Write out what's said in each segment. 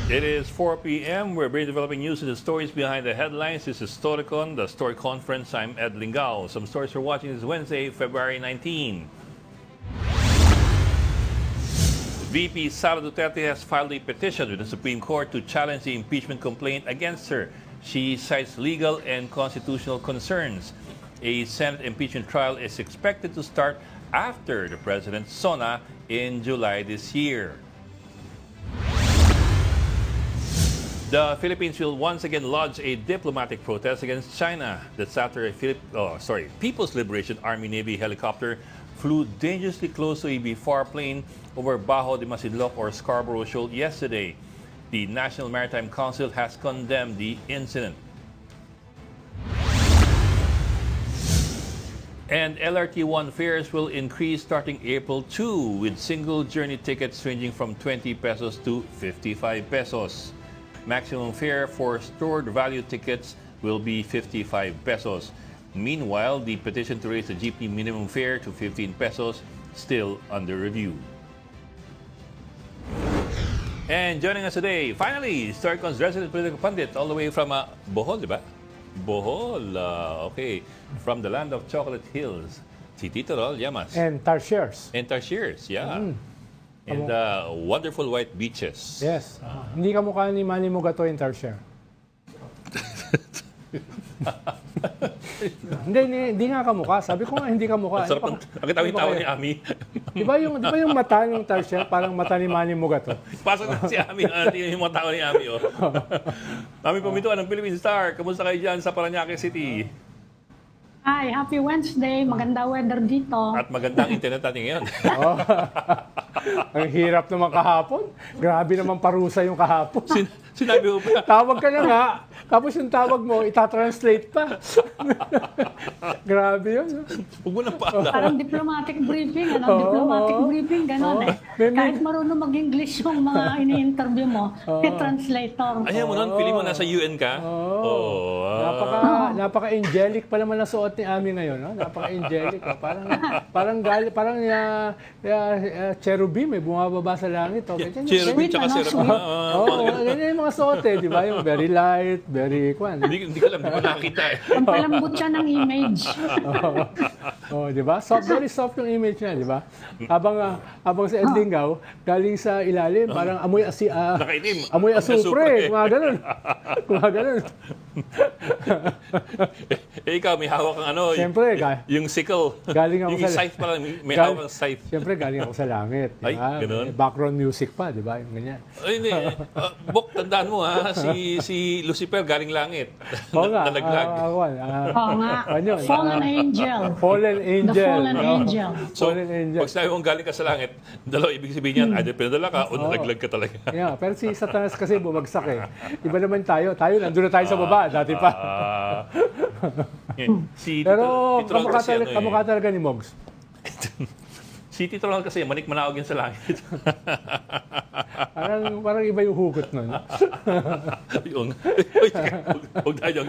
It is 4 p.m. We're bringing developing news and the stories behind the headlines. This is Storycon, the story conference. I'm Ed Lingao. Some stories we're watching this Wednesday, February 19. VP Sara Duterte has filed a petition with the Supreme Court to challenge the impeachment complaint against her. She cites legal and constitutional concerns. A Senate impeachment trial is expected to start after the president's SONA in July this year. The Philippines will once again lodge a diplomatic protest against China. That's after a People's Liberation Army Navy helicopter flew dangerously close to a BFAR plane over Bajo de Masinloc or Scarborough Shoal yesterday. The National Maritime Council has condemned the incident. And LRT1 fares will increase starting April 2 with single journey tickets ranging from 20 pesos to 55 pesos. Maximum fare for stored value tickets will be 55 pesos. Meanwhile, the petition to raise the jeepney minimum fare to 15 pesos still under review. And joining us today, finally, Storycon's resident political pundit all the way from Bohol, di ba? Bohol, okay. From the land of chocolate hills, si Tito Rol Llamas. And Tarsiers. And Tarsiers, yeah. And wonderful white beaches. Yes. Hindi ka mukha ni Manny Mugato in Tarsier. Hindi nga kamukha. Sabi ko nga hindi kamukha. Ang kitawin tawa ni Ami. Di ba yung mata ng Tarsier, parang mata ni Manny Mugato? Pasok na si Ami. Yung mga tao ni Ami. Oh. Ami Pumituan ng Philippine Star. Kamusta kayo dyan sa Parañaque City? Hi, happy Wednesday. Maganda weather dito. At magandang internet natin ngayon. Oh. Ang hirap naman kahapon. Grabe naman parusa yung kahapon. Sinabi mo pa. Tawag ka na nga. Tapos yung tawag mo, itatranslate pa. Grabe yun. Huwag mo nang paala. Parang diplomatic briefing, diplomatic briefing, gano'n eh. Kahit marunong mag-English yung mga ini-interview mo, may translator. Ayaw mo nun, pili mo nasa UN ka. Napaka-angelic pa naman ang suot ni Ami ngayon. No? Napaka-angelic. Parang cherubim, bumababa sa langit. Okay? Cherubim tsaka seraphim. Ganyan yung mga suot eh, di ba? Yung very light, very kwan. Hindi ko alam, hindi ko nakakita eh. Ang palambot siya ng image. Di ba? Very soft yung image niya, di ba? Habang sa Ed Lingao, galing sa ilalim, parang amoy Nakaitim. amoy asupre. Mga ganun. Ikaw, may hawak kang ano, Siyempre, yung sickle. Galing ako yung scythe pala, may hawak kang scythe. Siyempre, galing ako sa langit. Di ba? Ay, ganun. May background music pa, di ba? Yung ganyan. Ay, hindi. Bok, tandaan mo ha, si Lucifer galing langit. Oo nga. Nalaglag. Oo nga. Fallen angel. Fallen angel. The fallen angel. So, Fallen angel. pag sinabi mong galing ka sa langit, dalawa ibig sabihin yan, either pinadala ka o nalaglag ka talaga. Yeah, pero si Satanas kasi bumagsak eh. Iba naman tayo. Nandun na tayo sa baba, dati pa. Si Pero Tito Ron kasi kamukha talaga ni Mogs. Si Tito Ron kasi manik manaog yan sa langit. Parang iba yung hugot nun. Yung, huwag tayo.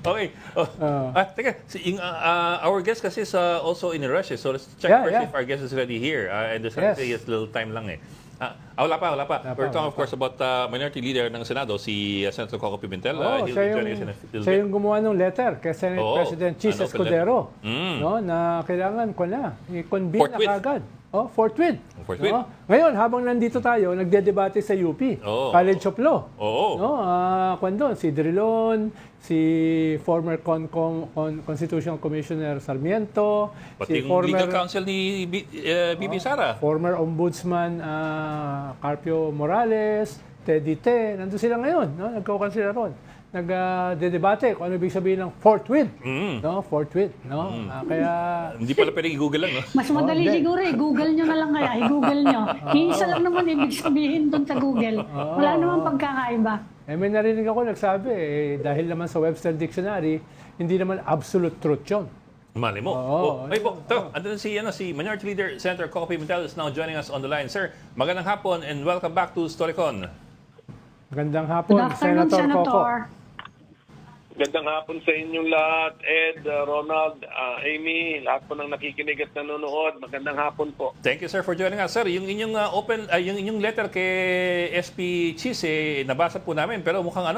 Okay. Teka, our guest kasi is also in a rush. So let's check first if our guest is already here. And there's a little time lang eh. Wala pa. We're talking, of course, about Minority Leader ng Senado, si Senator Coco Pimentel. Siya yung gumawa ng letter kay Senate President Chis Escudero no, na kailangan ko na i-convene na kagad. Forthwith. No? Ngayon, habang nandito tayo, nagdedebate sa UP, College of Law. No? Doon, si Drilon, si former Constitutional Commissioner Sarmiento, pati si former legal counsel ni BP Sara. Former Ombudsman Carpio Morales, Teddy Te, nandun sila ngayon, no? Nagkaukan sila ron. Nagdedebate kung ano ibig sabihin ng forthwith. No? Forthwith. No? Kaya... Hindi pala pwedeng i-google lang, no? Mas madali siguro i-google nyo na lang kaya. I-google nyo. Isa lang naman ibig sabihin doon sa Google. Wala naman pagkakaiba. May narinig ako nagsabi, dahil naman sa Webster Dictionary, hindi naman absolute truth yun. Mali mo. Andun si Minority Leader Senator Coco Pimentel is now joining us on the line. Sir, magandang hapon and welcome back to Storycon. Magandang hapon, Good afternoon, Senator Coco. Gandang hapon sa inyong lahat, Ed, Ronald, Amy, lahat po ng nakikinig at nanonood. Magandang hapon po. Thank you, sir, for joining us. Sir, yung inyong yung inyong letter kay SP Cheese, nabasa po namin, pero mukhang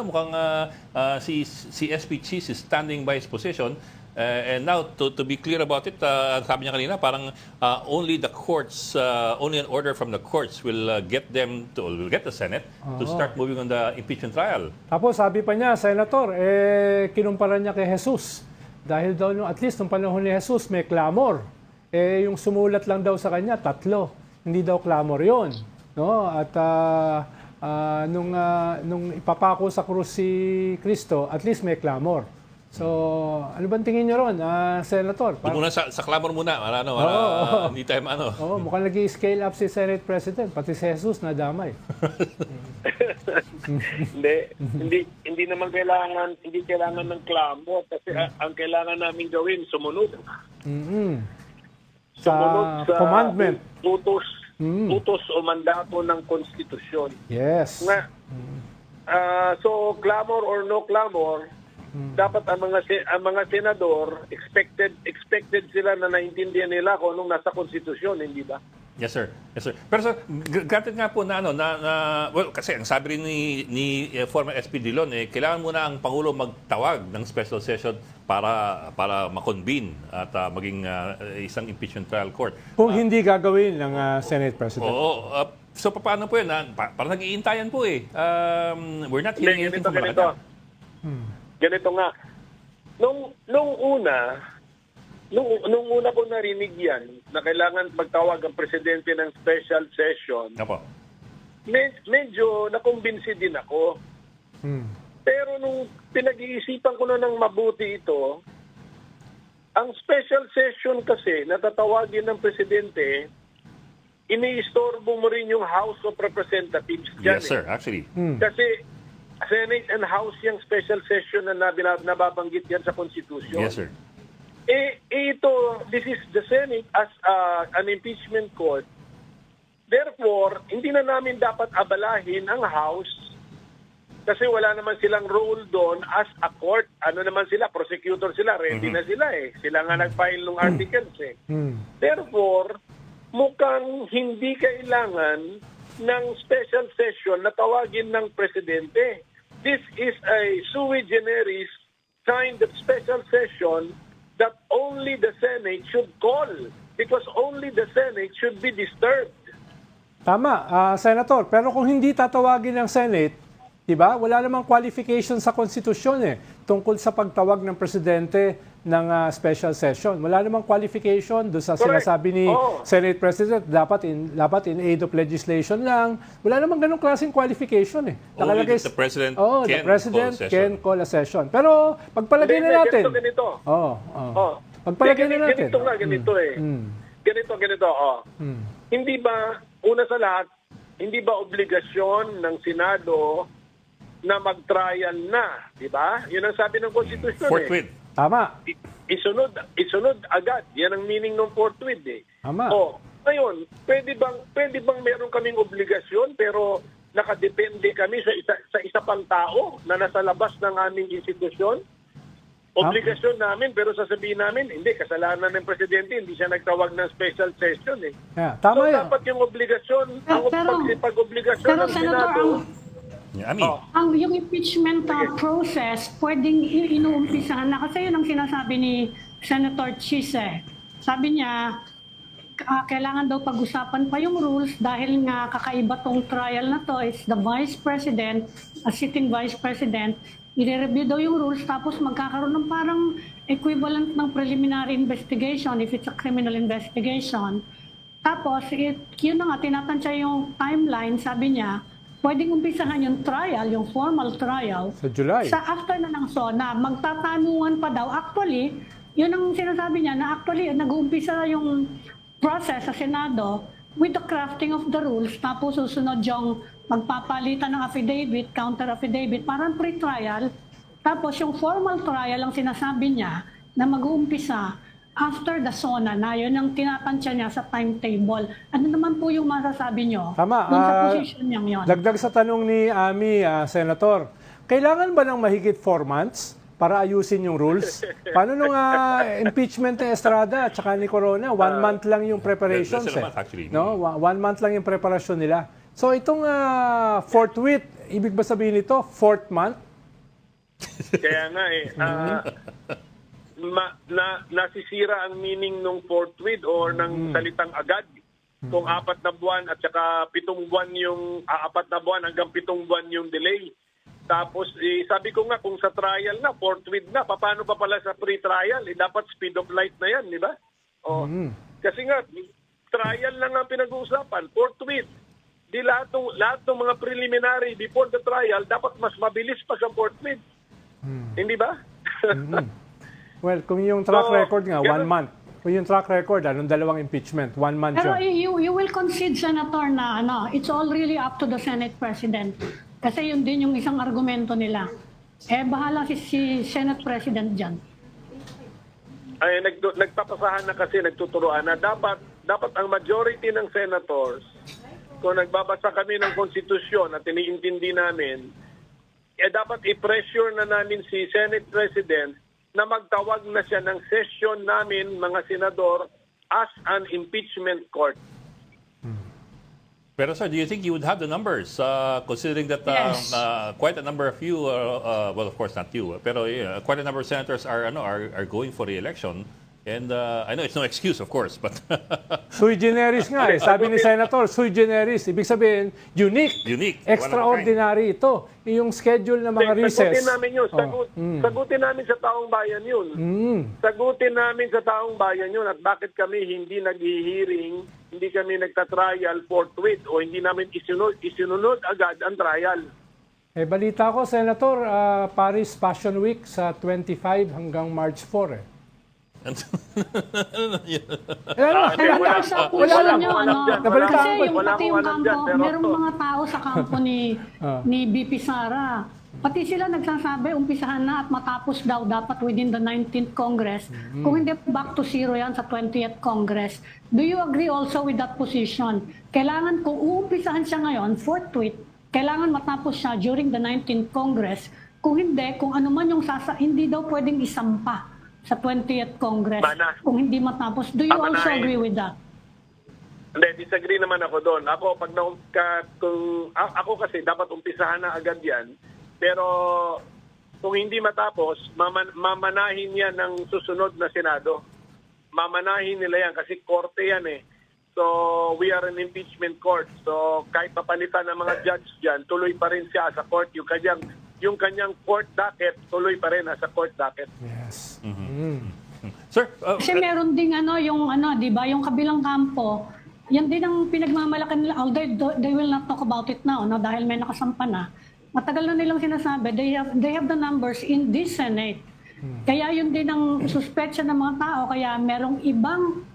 si SP Cheese is standing by his position. And now, to be clear about it, sabi niya kanina, parang only the courts, only an order from the courts will get the Senate to start moving on the impeachment trial. Tapos sabi pa niya, Senator, kinumpara niya kay Jesus. Dahil daw, at least nung panahon ni Jesus, may clamor. Yung sumulat lang daw sa kanya, 3. Hindi daw clamor yon, no? At nung ipapako sa krus si Kristo, at least may clamor. So, ano bang tingin niyo ron, Senator? Muna sa clamor muna, hindi tayo mukhang nag-i-scale up si Senate President, pati si Jesus na damay. hindi naman kailangan ng clamor kasi ang kailangan namin gawin sumunod. Sumunod sa commandment. Utos o mandato ng konstitusyon. Yes. So clamor or no clamor, dapat ang mga senador expected sila na naintindihan nila kung anong nasa konstitusyon, hindi ba? Yes, sir. Yes, sir. Pero sir, granted nga po well, kasi ang sabi rin ni former SP Dillon, kailangan muna ang Pangulo magtawag ng special session para ma-convene at maging isang impeachment trial court. Kung hindi gagawin ng Senate President. Oo. So paano po yun? Parang nag-iintayan po we're not hearing anything from Malacanang. Ganito nga. Nung una ko narinig yan na kailangan magtawag ang presidente ng special session, Apo. medyo nakumbinsi din ako. Pero nung pinag-iisipan ko na ng mabuti ito, ang special session kasi natatawagin ng presidente, iniistorbo mo rin yung House of Representatives dyan. Yes, sir. Actually. Kasi Senate and House yung special session na nababanggit yan sa Constitution. Yes, sir. This is the Senate as an impeachment court. Therefore, hindi na namin dapat abalahin ang House kasi wala naman silang role doon as a court. Ano naman sila? Prosecutor sila. Ready na sila Sila nga nag-file ng articles Therefore, mukhang hindi kailangan ng special session na tawagin ng presidente. This is a sui generis kind of special session that only the Senate should call because only the Senate should be disturbed. Tama, Senator. Pero kung hindi tatawagin ng Senate, diba, wala namang qualification sa konstitusyon tungkol sa pagtawag ng presidente ng special session. Wala namang qualification doon sa sinasabi ni Senate President, dapat in aid of legislation lang. Wala namang ganong klaseng qualification Nakalagay, the President can call a session. Pero pagpalagay na natin. Ganito. Pagpalagay na natin. Ganito. Hindi ba, una sa lahat, hindi ba obligasyon ng Senado na mag-trial na, di ba? Yun ang sabi ng Constitution. Forthwith. Tama. Isunod agad. Yan ang meaning ng forthwith Tama. Ngayon, pwede bang meron kaming obligasyon pero nakadepende kami sa isa pang tao na nasa labas ng aming institusyon? Obligasyon namin pero sasabihin namin, hindi, kasalanan ng presidente, hindi siya nagtawag ng special session Tama so, yan. dapat yung obligasyon, pag-obligasyon ng Senado, yung impeachment process, pwedeng inuumpisahan na. Kasi yun ang sinasabi ni Senator Chise. Sabi niya, kailangan daw pag-usapan pa yung rules dahil nga kakaiba tong trial na to is the Vice President, a sitting Vice President, i-review daw yung rules tapos magkakaroon ng parang equivalent ng preliminary investigation if it's a criminal investigation. Tapos, yun na nga, tinatansya yung timeline, sabi niya, pwedeng umpisahan yung trial, yung formal trial. Sa July. Sa after na ng SONA, magtatanungan pa daw. Actually, yun ang sinasabi niya na actually nag-uumpisa yung process sa Senado with the crafting of the rules. Tapos susunod yung magpapalitan ng affidavit, counter affidavit, parang pre-trial. Tapos yung formal trial ang sinasabi niya na mag-uumpisa after the SONA na, yun ang tinatansya niya sa timetable. Ano naman po yung masasabi niyo? Tama. Doon sa position niyang yun. Dagdag sa tanong ni Ami, Senator, kailangan ba ng mahigit 4 months para ayusin yung rules. Paano nung impeachment ni Estrada at saka ni Corona, 1 month lang yung preparations. Less than a month, actually. No? 1 month lang yung preparasyon nila. So itong forthwith, ibig ba sabihin nito, 4th month? Kaya nga nasisira ang meaning ng forthwith or ng salitang agad. Kung 4 na buwan at saka 7 buwan yung 4 na buwan hanggang 7 buwan yung delay. Tapos sabi ko nga kung sa trial na forthwith na, paano pa pala sa pre-trial? Dapat speed of light na yan, di ba? Kasi nga trial lang ang pinag-uusapan, forthwith. Di lahat ng mga preliminary before the trial dapat mas mabilis pa sa forthwith. Hindi ba? Well, kung yung track record nga, 1 month. Kung yung track record, anong 2 impeachment? 1 month Pero yun. you will concede, Senator, na it's all really up to the Senate President. Kasi yun din yung isang argumento nila. Bahala si Senate President dyan. Ay, nagpapasahan na kasi, nagtuturoan na dapat ang majority ng senators, kung nagbabasa kami ng konstitusyon at iniintindi namin, dapat i-pressure na namin si Senate President na magtawag na siya ng session namin, mga senador, as an impeachment court. Pero sir, do you think you would have the numbers, considering that Yes. quite a number of you, well, of course not you, pero quite a number of senators are going for re-election, and I know it's no excuse, of course, but Sui generis nga eh. Sabi ni Senator, sui generis. Ibig sabihin, unique. Unique. Extraordinary ito. Yung schedule ng mga recess. Sagutin namin yun. Sagutin namin sa taong bayan yun. Sagutin namin sa taong bayan yun at bakit kami hindi nag-hearing, hindi kami nagta-trial forthwith o hindi namin isinunod agad ang trial. Balita ko, Senator, Paris Fashion Week sa 25 hanggang March 4 eh. Kasi yung pati yung kampo, merong mga tao sa kampo ni BP Sara. Pati sila nagsasabi, umpisahan na at matapos daw dapat within the 19th Congress. Kung hindi, back to zero yan sa 20th Congress. Do you agree also with that position? Kailangan, kung uumpisahan siya ngayon, forthwith, kailangan matapos siya during the 19th Congress. Kung hindi, kung ano man yung hindi daw pwedeng isampa sa 20th Congress. Kung hindi matapos. Do you also agree with that? Hindi, disagree naman ako doon. Ako, ako kasi dapat umpisahan na agad yan. Pero kung hindi matapos, mamanahin yan ng susunod na Senado. Mamanahin nila yan kasi korte yan eh. So, we are an impeachment court. So, kahit papalitan ng mga judge dyan, tuloy pa rin siya sa court. Yung kanyang court docket, tuloy pa rin sa court docket. Yes. sir, Kasi meron ding di ba, yung kabilang kampo, yan din ang pinagmamalaki nila. Although they will not talk about it now, dahil may nakasampa na. Matagal na nilang sinasabi, they have the numbers in this Senate. Kaya yun din ang suspetsya ng mga tao. Kaya merong ibang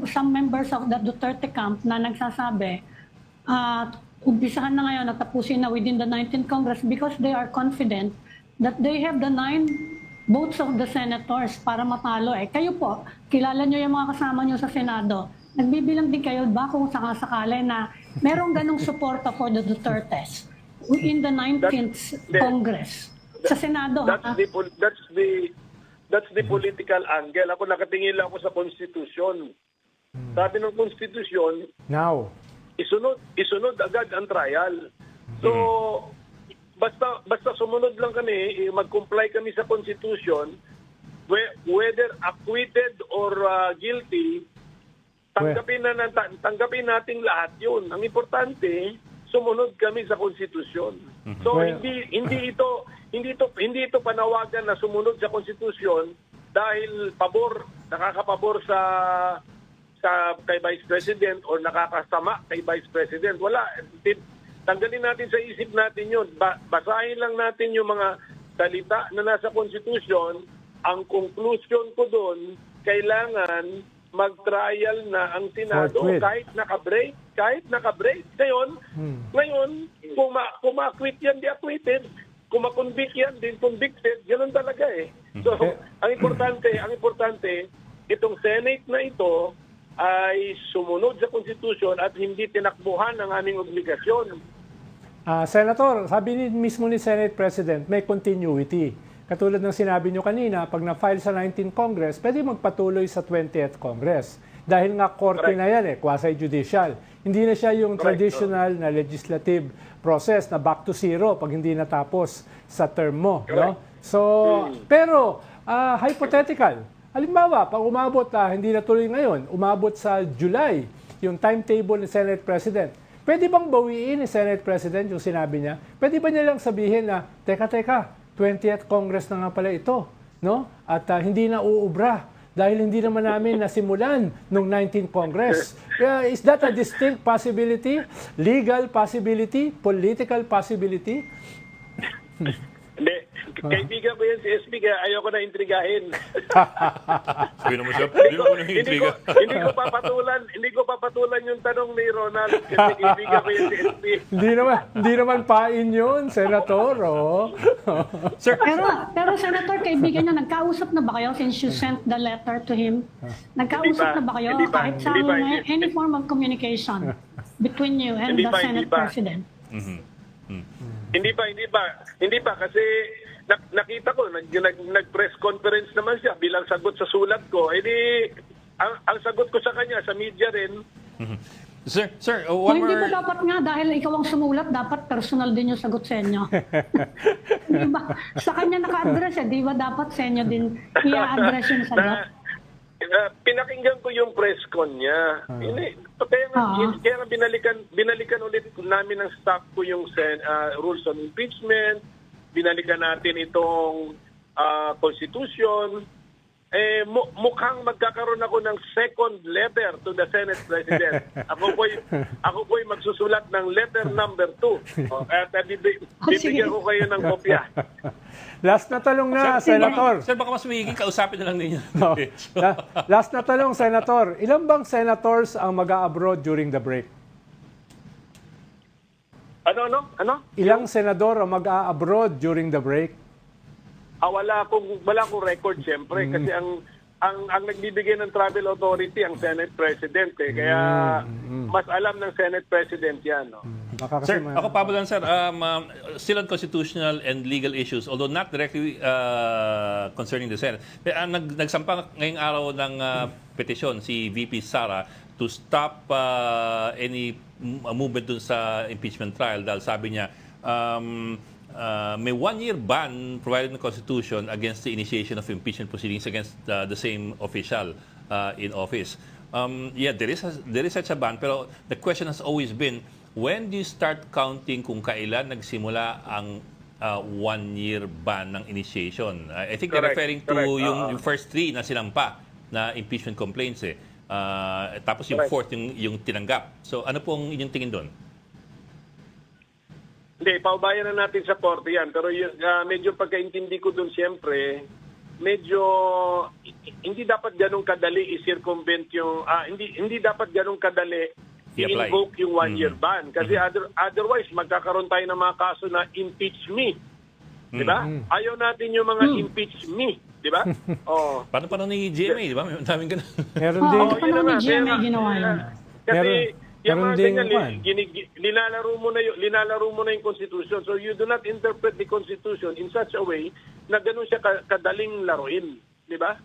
some members of the Duterte camp na nagsasabi, umpisahan na ngayon at tapusin na within the 19th Congress because they are confident that they have the 9 votes of the senators para matalo. Kayo po, kilala nyo yung mga kasama nyo sa Senado. Nagbibilang din kayo ba kung sakasakali na merong ganong suporta for the Dutertes in the 19th Congress sa Senado? That's the political angle. Ako nakatingin lang ako sa Constitution. Sabi ng Constitution, Now. isunod agad ang trial. So, basta sumunod lang kami, mag-comply kami sa Constitution, whether acquitted or guilty, tanggapin nating lahat yun. Ang importante, sumunod kami sa Constitution. So, hindi ito panawagan na sumunod sa Constitution dahil nakakapabor sa kay Vice President or nakakasama kay Vice President. Wala. Tanggalin natin sa isip natin yun. Basahin lang natin yung mga salita na nasa Constitution. Ang conclusion ko doon, kailangan mag-trial na ang Senado kahit naka-break. Ngayon, kung ma-acquit yan, di acquitted. Kung ma-convict yan, din convicted. Ganun talaga eh. So, ang importante, itong Senate na ito ay sumunod sa Constitution at hindi tinakbuhan ang aming obligasyon. Senator, sabi mismo ni Senate President, may continuity. katulad ng sinabi nyo kanina, pag na-file sa 19th Congress, pwede magpatuloy sa 20th Congress. Dahil nga korte na yan quasi-judicial. Hindi na siya yung traditional na legislative process na back to zero pag hindi natapos sa term mo. No? So, pero, hypothetical. Halimbawa, pag umabot, hindi natuloy ngayon, umabot sa July, yung timetable ni Senate President, pwede bang bawiin ni Senate President yung sinabi niya? Pwede ba niya lang sabihin na, teka, 20th Congress na nga pala ito, no? At hindi na uubra dahil hindi naman namin nasimulan nung 19th Congress. Is that a distinct possibility? Legal possibility? Political possibility? Hindi. Kaibigan ko yan si SB, kaya ayoko na intrigahin. Sabi naman siya, hindi mo na intriga. Hindi ko papatulan yung tanong ni Ronald kasi kaibigan ko yan si SB. Hindi naman pain yun, Senator. Sir, Pero Senator, kaibigan niya, nagkausap na ba kayo since you sent the letter to him? Nagkausap na ba kayo kahit sa any form of communication between you and the Senate President? Hindi pa kasi nakita ko nag-press conference naman siya bilang sagot sa sulat ko. Ang sagot ko sa kanya sa media rin. Sir, Kung hindi ba dapat nga dahil ikaw ang sumulat, dapat personal din yung sagot sa inyo. Di ba? Sa kanya naka-address di ba dapat sa inyo din i-address yung sagot? Pinakinggan ko yung press con niya. Kaya binalikan ulit namin ng staff ko yung rules on impeachment. Binalikan natin itong constitution. Mukhang magkakaroon ako ng second letter to the Senate President. Ako po'y magsusulat ng letter number 2. At bibigyan ko kayo ng kopya. Last na talong na, Senator. Sir, baka mas magiging kausapin na lang ninyo. Last na talong, Senator. Ilan bang senators ang mag-a-abroad during the break? Ano? Ilang senador ang mag-a-abroad during the break? Wala akong record siyempre kasi ang nagbibigay ng travel authority ang Senate President kaya mas alam ng Senate President 'yan, no. Sir, ako pa lang sir, still on constitutional and legal issues although not directly concerning the Senate. Nagsampa ngayong araw ng petisyon si VP Sara to stop any movement dun sa impeachment trial dahil sabi niya may 1-year ban provided in the Constitution against the initiation of impeachment proceedings against the same official in office. There is such a ban, pero the question has always been, when do you start counting kung kailan nagsimula ang 1-year ban ng initiation? I think they're referring to yung first 3 na sinampa na impeachment complaints tapos yung fourth yung tinanggap. So ano pong inyong tingin doon? Hindi, paubayan na natin sa korte yan. Pero medyo pagkaintindi ko doon siyempre, medyo hindi dapat ganun kadali i-circumvent yung, hindi dapat ganun kadali i-invoke yung 1-year ban. Kasi otherwise, magkakaroon tayo ng mga kaso na impeach me. Di ba? Ayaw natin yung mga impeach me. Di ba? Paano ni GMA, di ba? May daming ganun. Meron din. Paano ni GMA ginawa yun? Kasi yung mga ganyan, linalaro mo na yung Constitution. So you do not interpret the Constitution in such a way na ganun siya kadaling laruin. Di ba?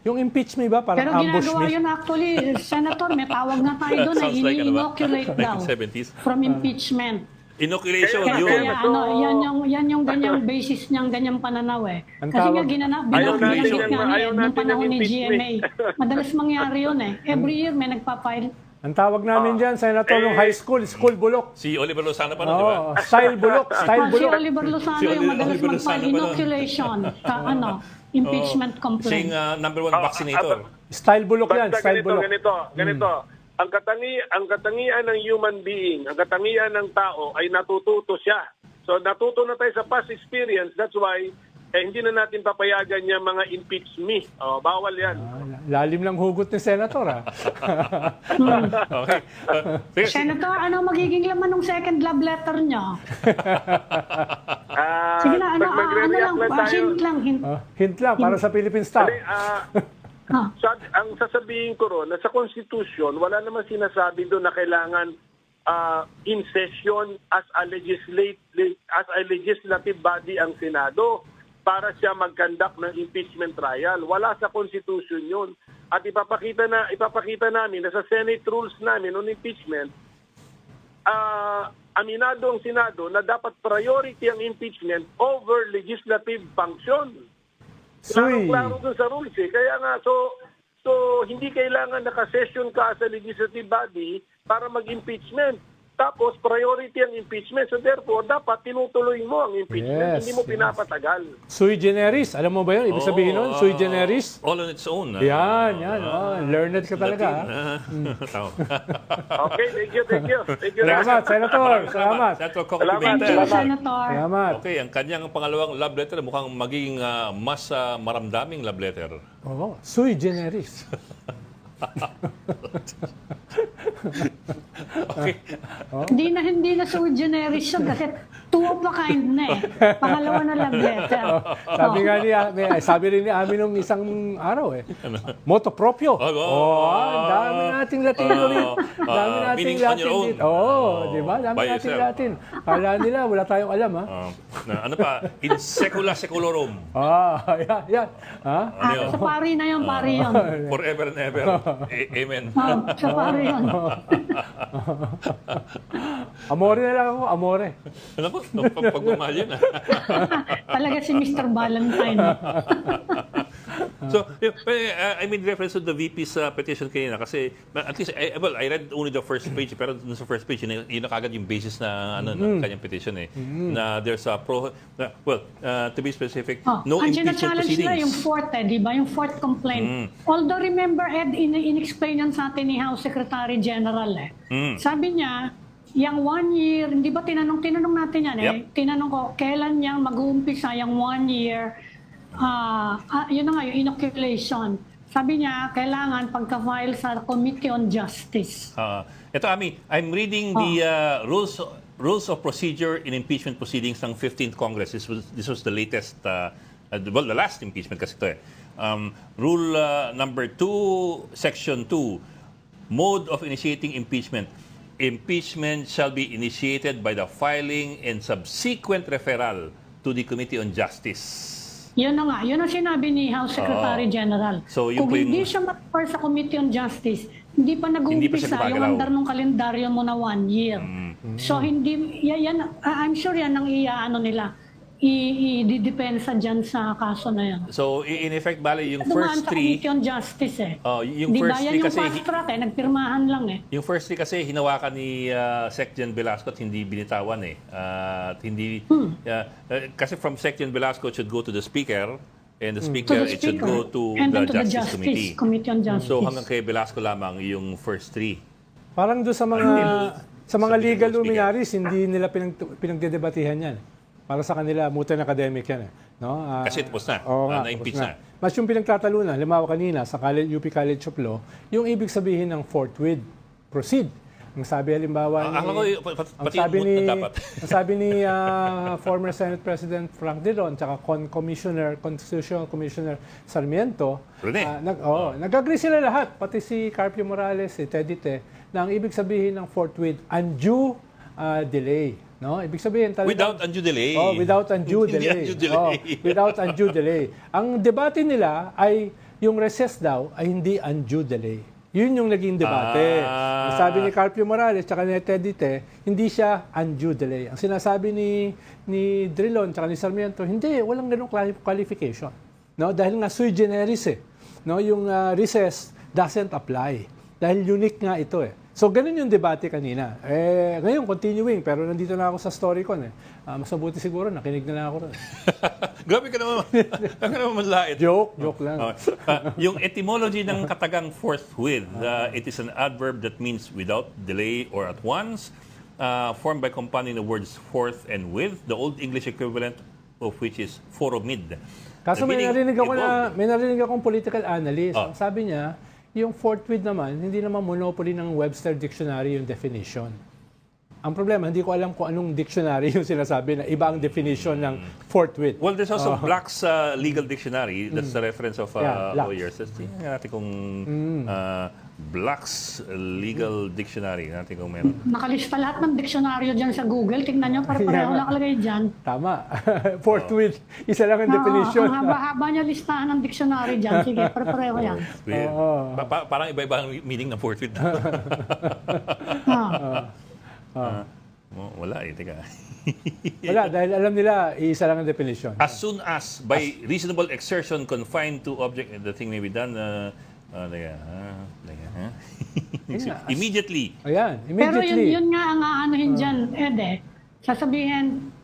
Yung impeach me ba? Parang pero ambush ginagawa me? yun actually, Senator, may tawag na tayo doon na ini-inoculate daw 1970s. from impeachment. Inoculation, Kaya yun. yan yung ganyang basis niyang ganyang pananaw Ang Kasi nga tawag- binanggit Ayaw nga natin nung panahon ng ni impeachment. GMA. Madalas mangyari yun Every year may nagpa-file. Ang tawag namin dyan, Senator, ng high school bulok. Si Oliver Lozano pa nun, di ba? Style bulok, style Si bulok. Oliver Lozano Si yung madalas Oliver Lozano mag-file pa nun. inoculation impeachment Siyang complaint. number 1 vaccinator. Style bulok yan, Basta style bulok. ganito. Ang katangian ng human being, ang katangian ng tao ay natututo siya. So natuto na tayo sa past experience. That's why hindi na natin papayagan yung mga impeach me. Bawal yan. Lalim lang hugot ni Senator, Okay. Senator, ano magiging laman ng second love letter niyo? Sige na, pag magre-react lang tayo, hint. Hint lang, para sa Philippine staff. ang sasabihin ko ron, na sa Constitution, wala naman sinasabi doon na kailangan in session as a legislative body ang Senado. para siya mag-conduct ng impeachment trial. Wala sa Constitution yun. At ipapakita namin na sa Senate rules namin on impeachment, aminado ang Senado na dapat priority ang impeachment over legislative function. Klaro doon sa rules eh. Kaya nga, so hindi kailangan naka-session ka sa legislative body para mag-impeachment. Tapos, priority ang impeachment. So, therefore, dapat tinutuloy mo ang impeachment. Hindi mo pinapatagal. Sui generis. Alam mo ba yun? Ibig sabihin nun, sui generis? All on its own. Yan. Learned ka talaga. Okay, thank you. Salamat, Senator. Salamat. Senator. Salamat. Okay, ang kanyang pangalawang love letter mukhang magiging mas maramdaming love letter. Oo, sui generis. Okay. Hindi na so generous siya kasi two of a kind na eh. Pangalawa na love letter. Sabi rin ni Ami nung isang araw moto proprio. Dami nating Latino rin. Dami nating Latin dito. Di ba? Dami nating Latin. Kala nila, wala tayong alam, ha? Ano pa? In secula seculorum. Yan. Sa pari na yun, pari yun. Forever and ever. Amen. Sa pari yun. Amore na lang ako, amore. Alam ko, pagmamahal yan. Talaga si Mr. Valentine. So, I made reference to the VP's petition kanina kasi at least, I read only the first page pero dun sa first page, yun na kagad yung basis na ng kanyang petition na there's a to be specific, no impeachment proceedings. Na yung fourth, di ba? Yung fourth complaint. Although remember, Ed, in-explain yan sa atin ni House Secretary General Sabi niya, yung 1 year, hindi ba tinanong natin yan Tinanong ko, kailan niyang mag-uumpisa yung 1 year yun na nga, yung inoculation. Sabi niya, kailangan pagka-file sa Committee on Justice. Ito, Ami, I'm reading the rules of procedure in impeachment proceedings ng 15th Congress. This was the latest, the last impeachment kasi ito Rule number 2, Section 2, Mode of initiating impeachment. Impeachment shall be initiated by the filing and subsequent referral to the Committee on Justice. Yun na nga. Yun ang sinabi ni House Secretary General. So, kung hindi siya ma-refer sa Committee on Justice, hindi pa nag-uumpisa yung andar ng kalendaryo mo na 1 year. So, hindi, I'm sure yan ang nila. I-depensa dyan sa kaso na yan. So, in effect, bali, yung Dumaan first sa three... Committee on Justice yung first three kasi... Yung fast track nagpirmahan lang Yung first three kasi hinawakan ni Secgen Velasco at hindi binitawan At hindi... kasi from Secgen Velasco, it should go to the Speaker and the Speaker, it should go to the Justice Committee. Committee on Justice. So, hanggang kay Velasco lamang yung first three. Parang doon sa mga legal luminaries, hindi nila pinagdedebatihan yan. Para sa kanila, mutan academic yan. No? Kasi tapos na. Na-impeach na. Mas yung pinagtatalunan, limawa kanina sa UP College of Law, yung ibig sabihin ng forthwith proceed. Ang sabi halimbawa ang sabi ni former Senate President Frank Dillon tsaka Constitutional Commissioner Sarmiento, nag-agree sila lahat, pati si Carpio Morales, si Tedite, na ang ibig sabihin ng forthwith, undue delay. No, ibig sabihin talaga without undue delay. Without undue delay. Without undue delay. Ang debate nila ay yung recess daw ay hindi undue delay. Yun yung naging debate. Sabi ni Carpio Morales at ni Tedite, hindi siya undue delay. Ang sinasabi ni Drilon at ni Sarmiento, hindi, walang ganung qualification. No, dahil nga sui generis No, yung recess doesn't apply. Dahil unique nga ito So, ganun yung debate kanina. Ngayon, continuing, pero nandito na ako sa story ko. Mas mabuti siguro, nakinig na lang ako ron. Grabe ka naman. Ka naman manlait. Joke lang. Yung etymology ng katagang forthwith, it is an adverb that means without delay or at once, formed by compounding the words forth and with, the Old English equivalent of which is foromid. Kaso may narinig akong political analyst. Sabi niya, yung forthwith naman, hindi naman monopoly ng Webster Dictionary yung definition. Ang problema, hindi ko alam kung anong dictionary yung sinasabi na iba ang definition ng forthwith. Well, there's also Black's Legal Dictionary. That's the reference of Black's. lawyers. Tingnan natin kung Black's Legal Dictionary. Natin kung meron. Nakalista lahat ng diksyonaryo dyan sa Google. Tingnan nyo, pareho lang kalagay dyan. Tama. Forthwith. Isa lang ang definition. Ang haba-haba niya listahan ng dictionary dyan. Sige, pareho yan. Weird. Parang iba-iba ang meaning ng forthwith. Wala eh, teka. Wala, dahil alam nila, isa lang ang definition. As soon as, by reasonable exertion confined to object, the thing may be done, immediately. Ayan, Pero immediately. yun nga ang aanuhin dyan, Ede. Sasabihin,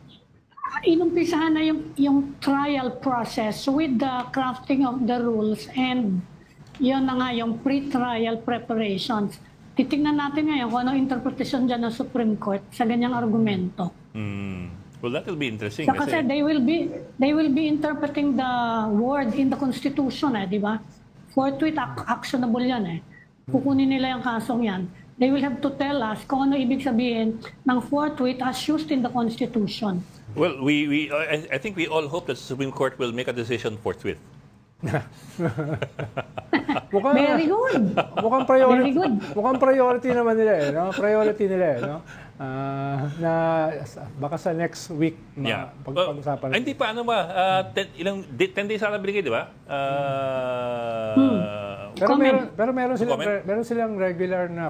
inumpisahan na yung trial process with the crafting of the rules and yun na nga yung pre-trial preparations. Titingnan natin ngayon kung anong interpretation dyan ng Supreme Court sa ganyang argumento. Well, that will be interesting. So, kasi they will be interpreting the word in the Constitution, di ba? Forthwith actionable yan Kukunin nila yung kasong yan. They will have to tell us kung ano ibig sabihin ng forthwith as used in the Constitution. Well, I think we all hope that the Supreme Court will make a decision forthwith. Very good. Mukhang priority. Very good. Mukhang priority naman nila no? Priority nila no? Na baka sa next week pag-usapan. Hindi pa ano ba? 10 days na binigay, di ba? Pero meron silang regular na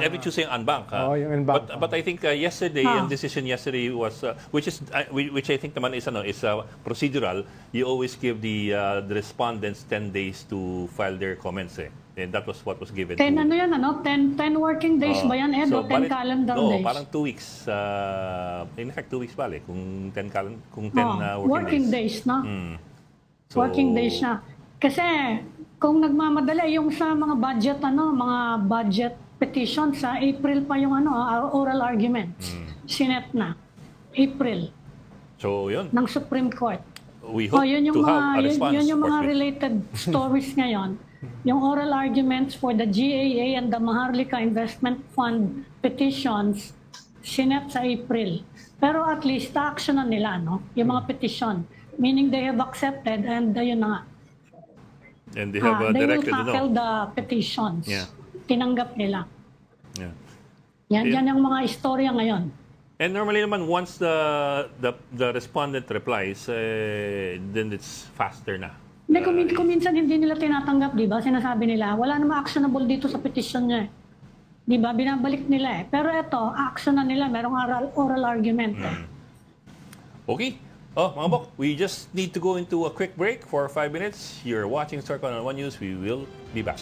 every Tuesday ang unbank. Yung unbank. But I think yesterday, ang decision yesterday was, which I think naman is procedural. You always give the respondents 10 days to file their comments. And that was what was given. 10 working days ba yan, Ed? O 10 calendar days? No, parang 2 weeks. In fact, 2 weeks bale, kung 10 working days. No? So, working days na. Kasi kung nagmamadali yung sa mga budget petition sa April pa yung oral arguments. Senate na. April. So, yun. Ng Supreme Court. We hope yun yung to have a response. Yun yung mga related stories ngayon. Yung oral arguments for the GAA and the Maharlika Investment Fund petitions, Senate sa April. Pero at least, action na nila, yung mga petition. Meaning they have accepted and yun na nga. And they have they directed, will tackle the petitions. Yeah. Tinanggap nila. Yeah. Yan yung mga istorya ngayon. And normally naman, once the respondent replies, then it's faster na. Hindi, kung minsan hindi nila tinatanggap, di ba? Sinasabi nila, wala namang actionable dito sa petition niya. Di ba? Binabalik nila Pero ito, action na nila. Merong oral argument. Okay. Mga bok, we just need to go into a quick break for 5 minutes. You're watching StoryCon on One News. We will be back.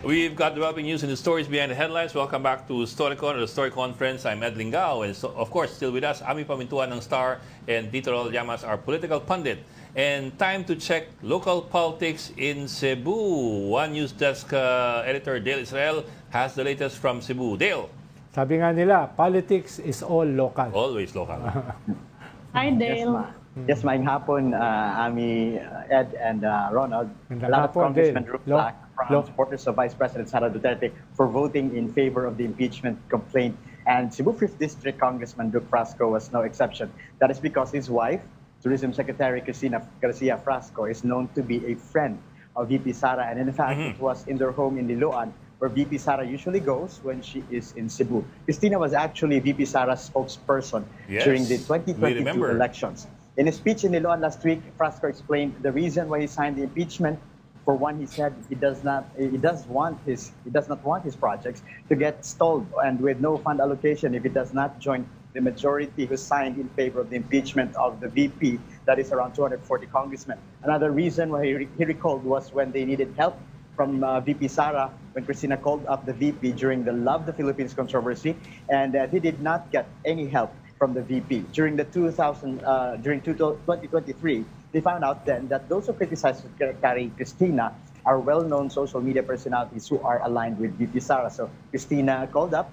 We've got developing news and the stories behind the headlines. Welcome back to StoryCon or the Story Conference. I'm Ed Lingao. And so, of course, still with us, Ami Pamintuan ng Star and Tito Rol Llamas, our political pundit. And time to check local politics in Cebu. One News Desk editor Dale Israel has the latest from Cebu. Dale. Sabi nga nila, politics is all local. Always local. Hi, Dale. Yes, maayong hapon, Ami, Ed, and Ronald. A lot of Congressman Drew Black from supporters of Vice President Sara Duterte for voting in favor of the impeachment complaint. And Cebu 5th District Congressman Duke Frasco was no exception. That is because his wife, Tourism Secretary Cristina Garcia Frasco, is known to be a friend of VP Sara. And in fact, it was in their home in Liloan where VP Sara usually goes when she is in Cebu. Cristina was actually VP Sara's spokesperson during the 2022 elections. In a speech in Liloan last week, Frasco explained the reason why he signed the impeachment. For one, he said he does not want his projects to get stalled, and with no fund allocation if he does not join the majority who signed in favor of the impeachment of the VP, that is around 240 congressmen. Another reason why he recalled was when they needed help from VP Sara when Cristina called up the VP during the Love the Philippines controversy, and he did not get any help from the VP. During 2023, they found out then that those who criticized Secretary Cristina are well-known social media personalities who are aligned with VP Sara. So Cristina called up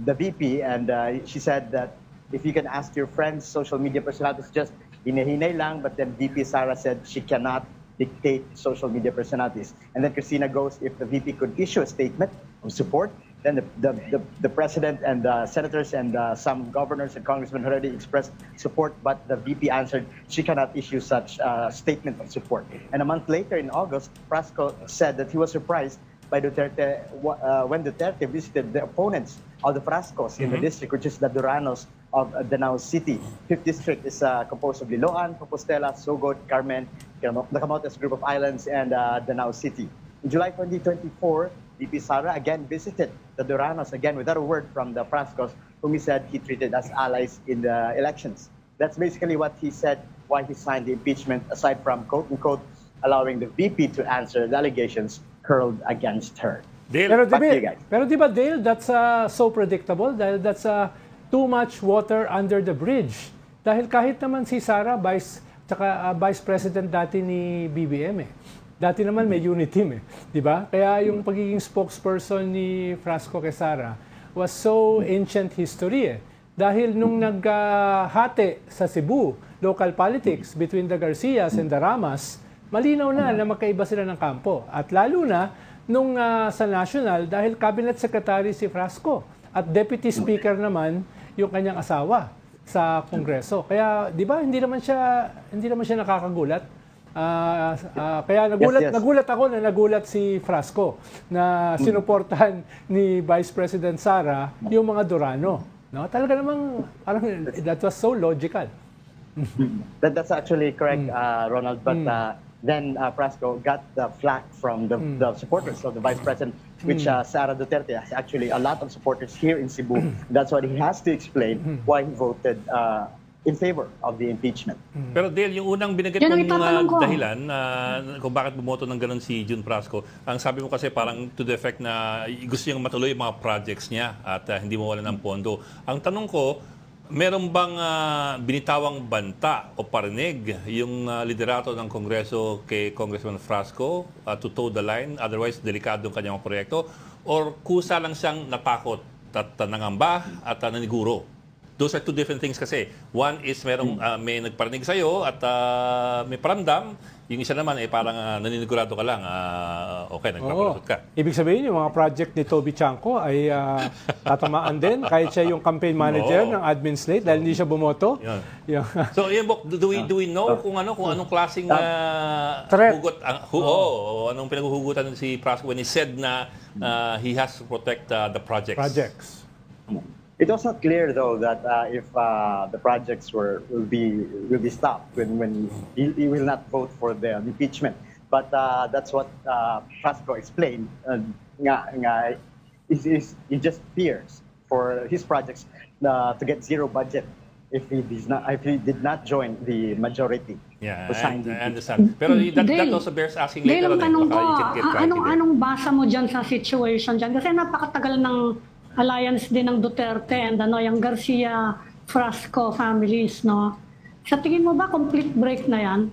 the VP and she said that if you can ask your friends, social media personalities, just hinahinay lang, but then VP Sara said she cannot dictate social media personalities. And then Cristina goes, if the VP could issue a statement of support, Then the president and senators and some governors and congressmen already expressed support, but the VP answered she cannot issue such statement of support. And a month later, in August, Frasco said that he was surprised by Duterte when Duterte visited the opponents of the Frascos in the district, which is the Duranos of Danao City. 5th district is composed of Liloan, Compostela, Sogod, Carmen, the Camotes group of islands, and Danao City. In July 2024, VP Sara again visited the Duranos, again without a word from the Frascos, whom he said he treated as allies in the elections. That's basically what he said, why he signed the impeachment, aside from, quote-unquote, allowing the VP to answer the allegations hurled against her. Pero Back to you guys. di ba, Dale, that's so predictable dahil that's too much water under the bridge. Dahil kahit naman si Sara, Vice President dati ni BBM Dati naman may unit team di ba? Kaya yung pagiging spokesperson ni Frasco kay Sara was so ancient history Dahil nung naghati sa Cebu, local politics between the Garcias and the Ramas, malinaw na magkaiba sila ng kampo. At lalo na nung sa national dahil cabinet secretary si Frasco at deputy speaker naman yung kanyang asawa sa Kongreso. Kaya 'di ba hindi naman siya nakakagulat. Kaya nagulat ako na nagulat si Frasco na sinuportahan ni Vice President Sara yung mga Durano. No? Talaga namang parang that was so logical. That's actually correct, Ronald. But then Frasco got the flack from the supporters of the Vice President, which Sara Duterte has actually a lot of supporters here in Cebu. That's why he has to explain why he voted in favor of the impeachment. Pero Dale, yung unang binanggit mo yung dahilan kung bakit bumoto ng ganun si Jun Frasco, ang sabi mo kasi parang to the effect na gusto niyang matuloy yung mga projects niya at hindi mawala ng pondo. Ang tanong ko, meron bang binitawang banta o parinig yung liderato ng Kongreso kay Congressman Frasco to toe the line, otherwise delikado ang kanyang proyekto, or kusa lang siyang natakot at nangamba at naniguro? Those are two different things kasi. One is may nagparinig sa'yo at may paramdam. Yung isa naman parang naninigurado ka lang. Okay, nagpapalusot ka. Ibig sabihin, yung mga project ni Toby Chanco ay tatamaan din kahit siya yung campaign manager ng admin slate dahil hindi siya bumoto. Yeah. So, Bok, do we know kung anong klaseng hugot, anong pinaghuhugutan si Frasco when he said na he has to protect the projects? It was not clear, though, that if the projects will be stopped when he will not vote for the impeachment. But that's what Frasco explained. He just fears for his projects to get zero budget if he did not join the majority. Yeah, I understand. Pero that also bears asking later on. Tanong ko, anong basa mo dyan sa situation dyan? Kasi napakatagal ng alliance din ng Duterte and yung Garcia Frasco families, no? Sa tingin mo ba complete break na yan?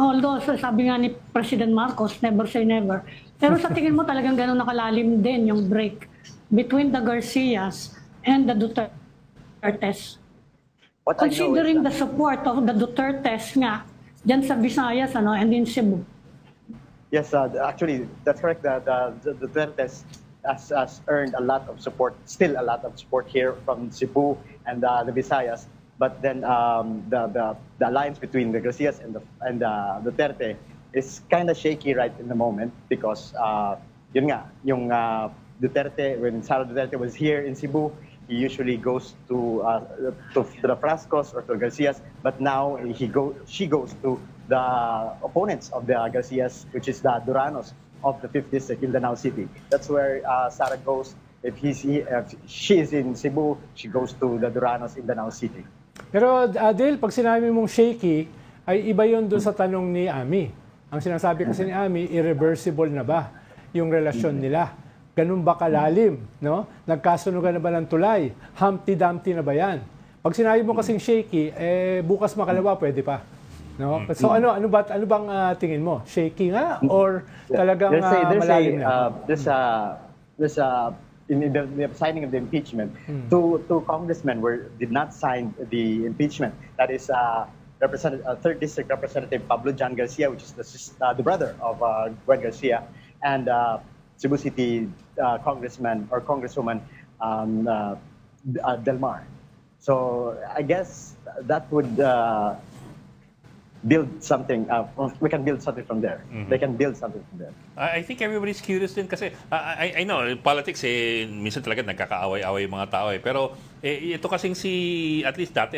Although sabi nga ni President Marcos, never say never. Pero sa tingin mo talagang gano'n nakalalim din yung break between the Garcias and the Dutertes? Considering the support of the Dutertes nga dyan sa Visayas and in Cebu. Yes, actually, that's correct. The Dutertes has earned a lot of support, still a lot of support here from Cebu and the Visayas. But then the alliance between the Garcias and the Duterte is kind of shaky right in the moment because yung Duterte, when Sara Duterte was here in Cebu, he usually goes to the Frascos or to Garcias. But now she goes to the opponents of the Garcias, which is the Duranos of the 5th district in Danao City. That's where Sara goes. If she is in Cebu, she goes to the Duranos in Danao City. Pero Dale, pag sinabi mong shaky, ay iba yun doon sa tanong ni Ami. Ang sinasabi kasi ni Ami, irreversible na ba yung relasyon nila? Ganun ba kalalim? No? Nagkasunugan na ba ng tulay? Humpty Dumpty na ba yan? Pag sinabi mo kasing shaky, bukas makalawa, pwede pa. No? So ano bang tingin mo? Shaky nga or talagang malalim na? In the signing of the impeachment, two congressmen did not sign the impeachment. That is Third District Representative Pablo Jan Garcia, which is the brother of Gwen Garcia, and Cebu City congressman or congresswoman Del Mar. So I guess that would build something. We can build something from there. They can build something from there. I think everybody's curious din kasi I know politics minsan talaga nagkakaaway-away yung mga tao pero ito kasing at least dati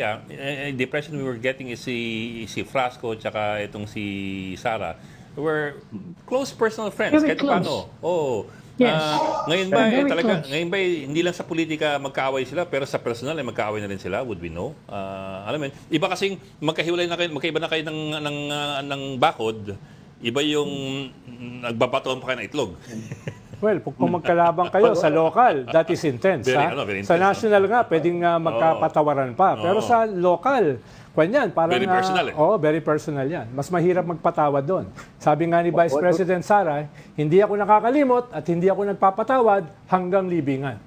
the impression we were getting is si Frasco tsaka itong si Sara were close personal friends Very kahit close. paano. Oh. Yes. Ngayon ba Very talaga close. ngayon ba hindi lang sa politika magkaaway sila pero sa personal ay magkaaway na rin sila, would we know? Alam mo yun, iba kasing magkahiwalay na kayo, magkaiba na kayo ng bakod. Iba yung nagbabatoan pa kayo ng itlog. Well, kung magkalaban kayo sa local, that is intense. Very, Ha? very Sa intense, national nga, pwedeng magkapatawaran pa. Pero sa local, kanyan, parang, Very personal very personal yan. Mas mahirap magpatawad doon. Sabi nga ni Vice President Sara, hindi ako nakakalimot at hindi ako nagpapatawad hanggang libingan.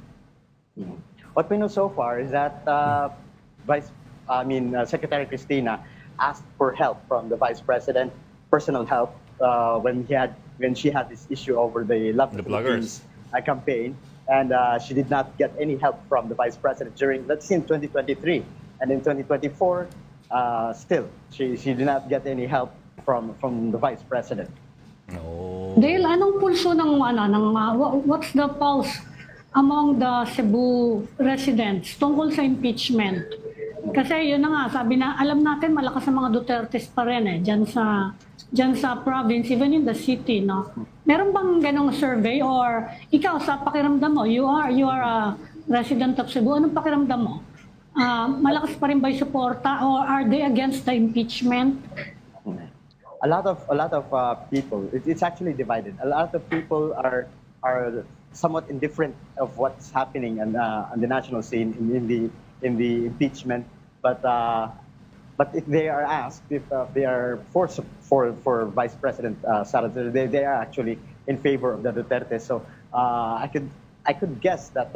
What we know so far is that Secretary Cristina asked for help from the Vice President, personal help, when she had this issue over the Love the bloggers campaign, and she did not get any help from the Vice President during, let's see, in 2023, and in 2024, still she did not get any help from the Vice President. No. Dale, anong pulso what's the pulse among the Cebu residents tungkol sa impeachment? Kasi yun na nga, sabi na, alam natin malakas ang mga Dutertes pa rin dyan sa province, even in the city, no? Meron bang ganong survey or ikaw sa pakiramdam mo, you are a resident of Cebu, anong pakiramdam mo? Malakas pa rin ba yung suporta or are they against the impeachment? A lot of people, it's actually divided. A lot of people are somewhat indifferent of what's happening on the national scene in the impeachment, but if they are asked if they are for Vice President Sara, they are actually in favor of the Duterte. So I could guess that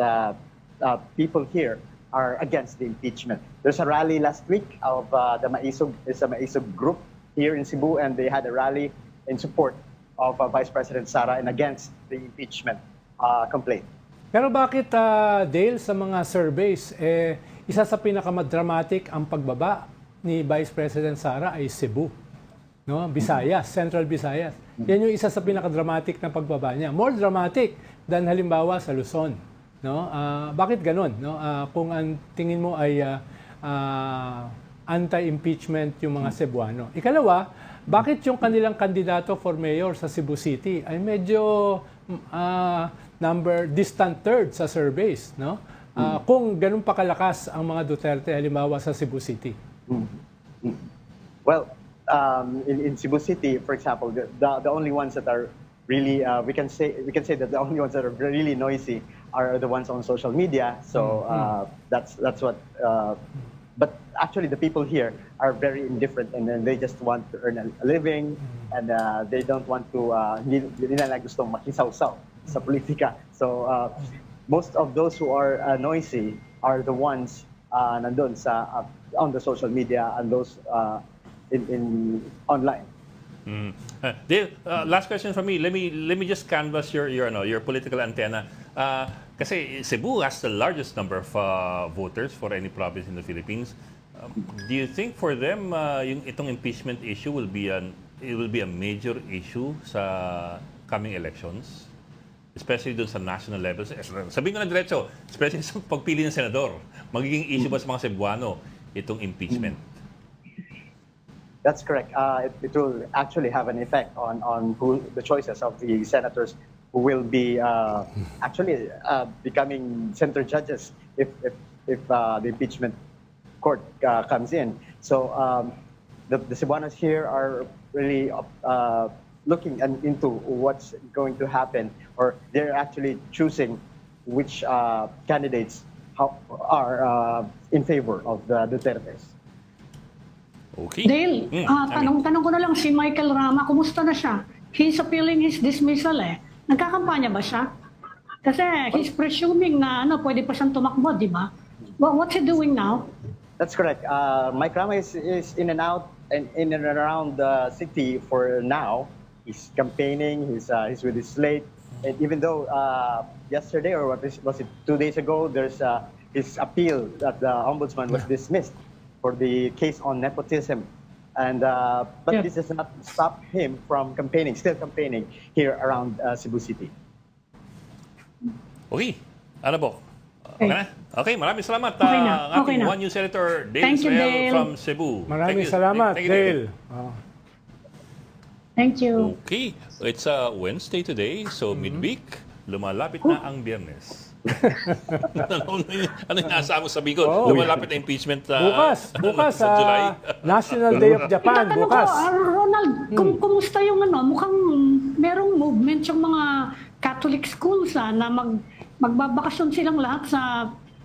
people here are against the impeachment. There's a rally last week of the Maisog group here in Cebu, and they had a rally in support of Vice President Sara and against the impeachment complaint. Pero bakit, Dale, sa mga surveys, isa sa pinakamadramatic ang pagbaba ni Vice President Sara ay Cebu, no? Visayas, Central Visayas. Yan yung isa sa pinakadramatic na pagbaba niya. More dramatic than halimbawa sa Luzon, no? Bakit ganun, no? Kung ang tingin mo ay anti-impeachment yung mga Cebuano. Ikalawa, bakit yung kanilang kandidato for mayor sa Cebu City ay medyo distant third sa surveys, no? Kung ganun pa kalakas ang mga Duterte halimbawa sa Cebu City. Well, in Cebu City, for example, the only ones that are really we can say that the only ones that are really noisy are the ones on social media. So that's what. But actually, the people here are very indifferent, and then they just want to earn a living, and they don't want to. Hindi nila gustong makisawsaw sa politika. So most of those who are noisy are the ones nandun on the social media and those in online. Dale, last question from me. Let me just canvass your political antenna. Kasi Cebu has the largest number of voters for any province in the Philippines. Do you think for them itong impeachment issue will be a major issue sa coming elections? Especially doon sa national level. Sabihin ko na diretso, especially sa pagpili ng senador, magiging issue ba sa mga Cebuano itong impeachment? That's correct. It will actually have an effect on who the choices of the senators who will be actually becoming center judges if the impeachment court comes in. So the Cebuanos here are really looking into what's going to happen, or they're actually choosing which candidates are in favor of the Dutertes. Okay. Dale, tanong ko na lang si Michael Rama, kumusta na siya? He's appealing his dismissal Nagkakampanya ba siya? Kasi he's presuming na pwede pa siyang tumakbo, di ba? What's he doing now? That's correct. Mike Rama is in and out and in and around the city for now. He's campaigning. He's with his slate, even though yesterday, or was it 2 days ago, there's his appeal that the ombudsman was dismissed for the case on nepotism. And but this does not stop him from campaigning, still campaigning here around Cebu City. Okay. Ano po? Okay na? Okay, maraming salamat. Okay na. Ang ating Okay na. One News Senator Dale Thank you, Israel Dale. from Cebu. Maraming Thank you. salamat, Thank you, Dale. Oh. Thank you. Okay, it's Wednesday today, so midweek, lumalapit na ang Biyernes. ano yung nasa mo sabi ko? Oh. Lumalapit na impeachment Bukas sa July. National Day of Japan, Tinatanong bukas. ko, Ronald, kumusta yung mukhang merong movement yung mga Catholic schools na magbabakasyon silang lahat sa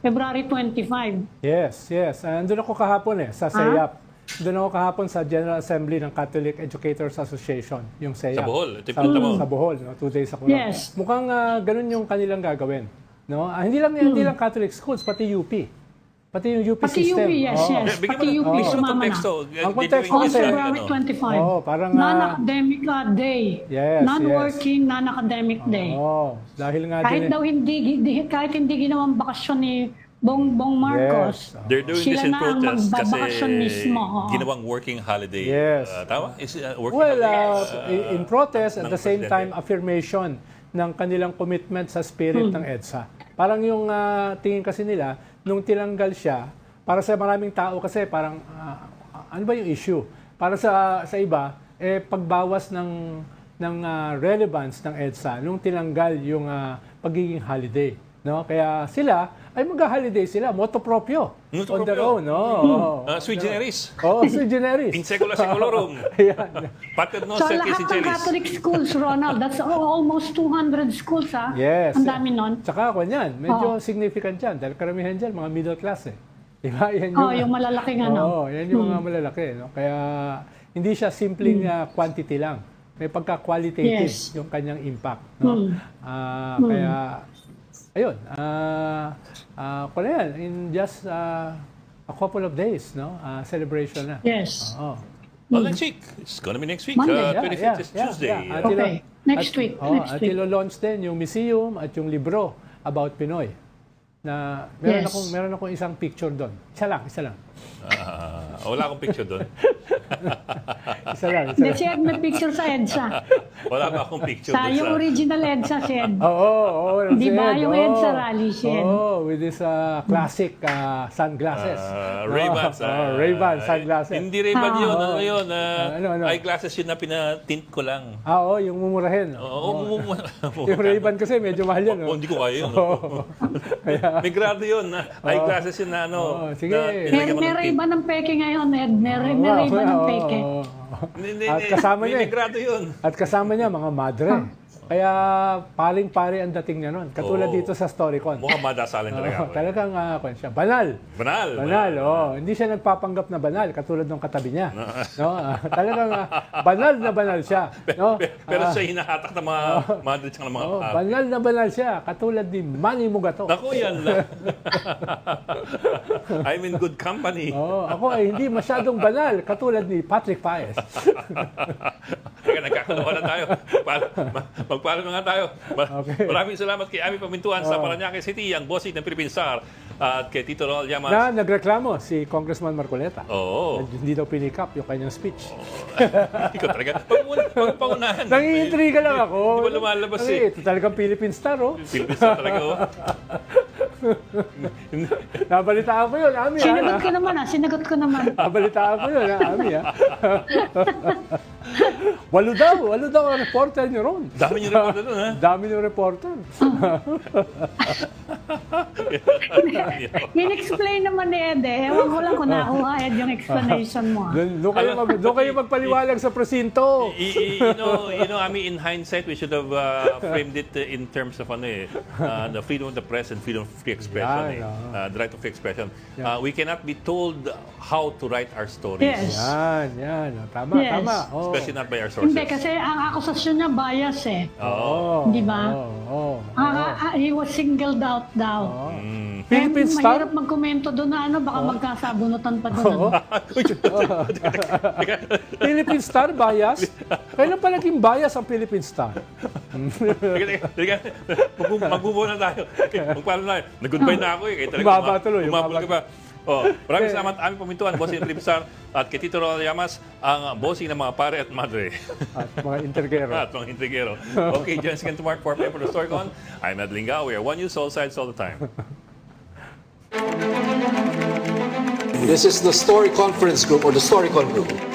February 25. Yes. Andun ako kahapon sa SEAP. Doon ako kahapon sa General Assembly ng Catholic Educators Association, yung SEAP. Sa Bohol, ito yung punta mo. Sa Bohol, 2 days ako. Yes. Mukhang ganun yung kanilang gagawin. No? Hindi lang Catholic schools, pati UP. Pati yung UP Pati system. UP, yes. Bigyan Pati mo UP ng sumama na. konteksto. Ang konteksto On kasi, February 25. parang Non-academic day. Yes, Non-working, non-academic day. dahil nga Kahit din daw kahit hindi ginawang bakasyon ni Bongbong Marcos. Yes. They're doing Sila this in na ang protest kasi magbabakasyon mismo. ginawang working holiday. Yes. Tama? Is working well, holiday? in protest at ng the same presidente. time affirmation ng kanilang commitment sa spirit ng EDSA. Parang yung tingin kasi nila nung tinanggal siya para sa maraming tao kasi parang ano ba yung issue? Para sa iba pagbawas ng relevance ng EDSA nung tinanggal yung pagiging holiday, no? Kaya sila ay mag-holiday sila, motu proprio. Motu On their proprio. own, no? Sui generis. Sui generis. In secula seculorum. Ayan. Pater So noster lahat quis in ng celis. Catholic schools, Ronald, that's almost 200 schools, ha? Yes. Ang dami nun. Tsaka ako niyan, medyo significant yan. Dahil karamihan dyan, mga middle class Diba? Yan Yung malalaking yan yung mga malalaki. No? Kaya hindi siya simpleng quantity lang. May pagka-qualitative Yes. yung kanyang impact. No? Kaya, ayun. Kung yan, in just a couple of days, no? Celebration na. Yes. Well, next week. It's gonna be next week. Monday. 25th is Tuesday. At Okay. Next week. At ilo-launch din yung museum at yung libro about Pinoy. Na meron akong isang picture doon. Isa lang. Wala akong picture doon. Isa lang. Hindi, si Ed may picture sa EDSA. Wala ba akong picture Sa doon yung original EDSA, si Ed. Oo. Di ba? si Ed, Yung oo. EDSA rally, si Ed. With this classic sunglasses. Ray-Bans. Ray-Ban sunglasses. Hindi Ray-Ban yun. Ano yun? Ano? Eyeglasses yun na pinatint ko lang. Yung mumurahin. Yung Ray-Ban kasi medyo mahal yun. Hindi ko kaya yun. May grado yun. Eyeglasses yun na ano. Sige. May Ray-Ban ng peke ngayon, Ed. May Ray-Ban ng peke. At kasama niya. May grado yun. At kasama niya mga madre. Kaya paring-pari ang dating niya nun. Katulad dito sa Storycon. Mukhang madasalin talaga ako. Talagang siya. Banal. Banal. Hindi siya nagpapanggap na banal katulad ng katabi niya. No? Talagang banal siya. No? Pero siya hinahatak ng mga madre at mga Banal na banal siya. Katulad ni Manny Mugato. Naku, yan lang. I'm in good company. Ako ay hindi masyadong banal katulad ni Patrick Paez. Kaya nagkakalawa na tayo. Magpaalam na nga tayo. Maraming salamat kay Ami Pamintuan sa Parañaque City, ang bossing ng Philippine Star, at kay Tito Ronald Llamas. Na nagreklamo si Congressman Marcoleta. Oo. Hindi daw pinikap yung kanyang speech. Hindi ko talaga. Pagpangunahan. Nangiintriga lang ako. Hindi ba lumalabas Ito talagang Philippine Star, Philippine Star talaga, Nabalitaan ko yun, Ami. Sinagot ko naman. Nabalitaan ko yun, Ami. Walo daw ang reporter niyo ron. Dami niyo reporter doon, ha? Dami niyo reporter. In-explain naman ni Ed. Ewan ko lang kung nakuha, Ed, yung explanation mo. Doon kayo magpaliwalag sa presinto. You know, Ami, in hindsight, we should have framed it in terms of the freedom of the press and freedom of free expression. The right of free expression. We cannot be told how to write our stories. Yes. Yan. Tama. Especially not by our sources. Hindi, kasi ang akusasyon niya bias Oo. Di ba? He was singled out daw. Philippine Star? Mahirap magkomento doon na baka magkasabunutan pa doon. Philippine Star, bias? Kailan pa naging bias ang Philippine Star? Magbubuo na tayo. Magpalo na tayo. Nag-goodbye na ako eh. Baba tuloy. Umabol ka pa. Maraming salamat aming pamintuan, bossing Philippine Star at kay Tito Ronald Llamas, ang bossing ng mga pare at madre. At mga intergero. At mga intrigero. Okay, join us again tomorrow for the Story Con. I'm Ed Linga. We are One News, all sides, all the time. This is the Story Conference Group or the Storycon Group.